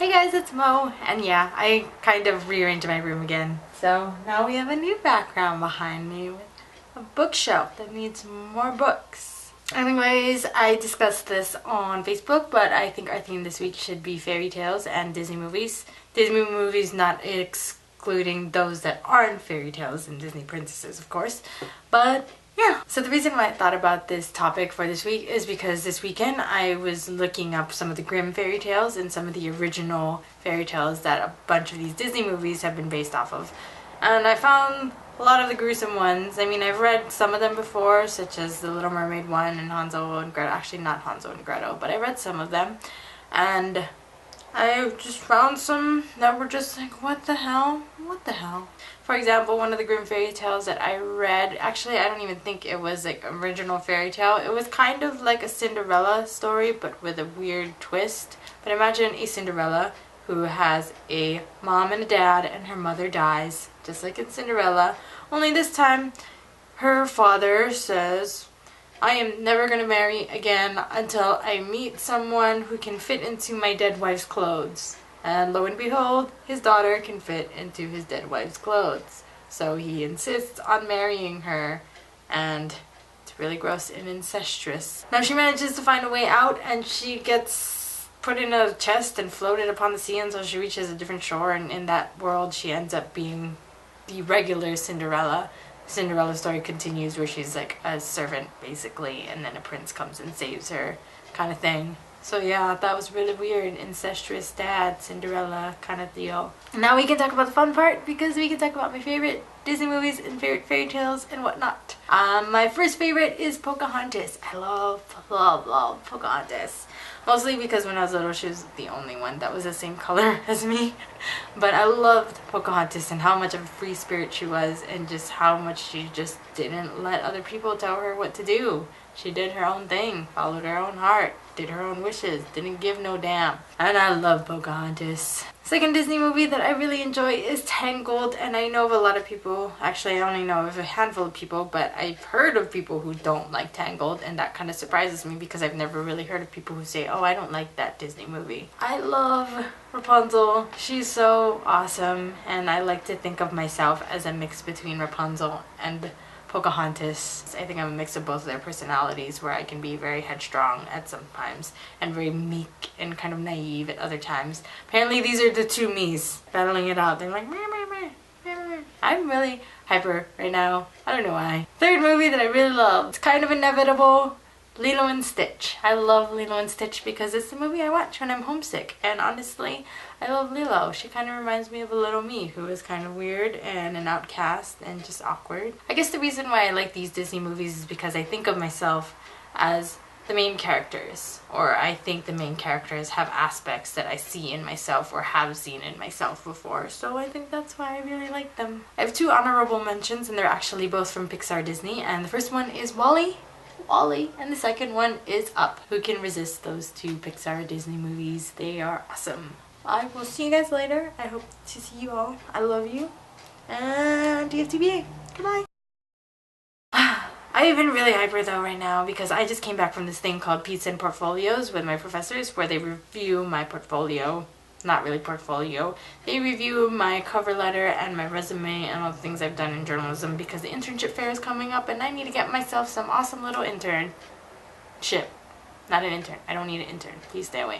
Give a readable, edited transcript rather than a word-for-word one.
Hey guys, it's Mo, and yeah, I kind of rearranged my room again. So now we have a new background behind me with a bookshelf that needs more books. Anyways, I discussed this on Facebook, but I think our theme this week should be fairy tales and Disney movies. Disney movies not excluding those that aren't fairy tales and Disney princesses, of course. But yeah, so the reason why I thought about this topic for this week is because this weekend I was looking up some of the Grimm fairy tales and some of the original fairy tales that a bunch of these Disney movies have been based off of. And I found a lot of the gruesome ones. I mean, I've read some of them before, such as the Little Mermaid one and Hansel and Gretel. Actually, not Hansel and Gretel, but I read some of them. And I just found some that were just like, what the hell? What the hell? For example, one of the Grimm fairy tales that I read, actually I don't even think it was like original fairy tale. It was kind of like a Cinderella story, but with a weird twist. But imagine a Cinderella who has a mom and a dad, and her mother dies, just like in Cinderella. Only this time, her father says, I am never going to marry again until I meet someone who can fit into my dead wife's clothes. And lo and behold, his daughter can fit into his dead wife's clothes. So he insists on marrying her, and it's really gross and incestuous. Now she manages to find a way out, and she gets put in a chest and floated upon the sea until she reaches a different shore, and in that world she ends up being the regular Cinderella. Cinderella story continues where she's like a servant basically, and then a prince comes and saves her, kind of thing. So yeah, that was really weird. Incestuous dad, Cinderella kind of deal. Now we can talk about the fun part, because we can talk about my favorite Disney movies and favorite fairy tales and whatnot. My first favorite is Pocahontas. I love Pocahontas. Mostly because when I was little, she was the only one that was the same color as me. But I loved Pocahontas and how much of a free spirit she was, and just how much she just didn't let other people tell her what to do. She did her own thing, followed her own heart, did her own wishes, didn't give no damn. And I love Pocahontas. Second Disney movie that I really enjoy is Tangled, and I know of a lot of people, actually I only know of a handful of people, but I've heard of people who don't like Tangled, and that kind of surprises me because I've never really heard of people who say, oh, I don't like that Disney movie. I love Rapunzel. She's so awesome, and I like to think of myself as a mix between Rapunzel and Pocahontas. I think I'm a mix of both of their personalities, where I can be very headstrong at some times and very meek and kind of naive at other times. Apparently these are the two me's battling it out. They're like, meh, meh, meh, meh, meh. I'm really hyper right now. I don't know why. Third movie that I really love. It's kind of inevitable. Lilo and Stitch. I love Lilo and Stitch because it's the movie I watch when I'm homesick, and honestly, I love Lilo. She kind of reminds me of a little me who is kind of weird and an outcast and just awkward. I guess the reason why I like these Disney movies is because I think of myself as the main characters, or I think the main characters have aspects that I see in myself or have seen in myself before, so I think that's why I really like them. I have two honorable mentions, and they're actually both from Pixar Disney, and the first one is WALL-E, and the second one is Up. Who can resist those two Pixar Disney movies? They are awesome. I will see you guys later. I hope to see you all. I love you. And DFTBA. Goodbye. I've been really hyper though right now because I just came back from this thing called Pizza and Portfolios with my professors, where they review my portfolio. Not really portfolio. They review my cover letter and my resume and all the things I've done in journalism, because the internship fair is coming up and I need to get myself some awesome little internship. Not an intern. I don't need an intern. Please stay away.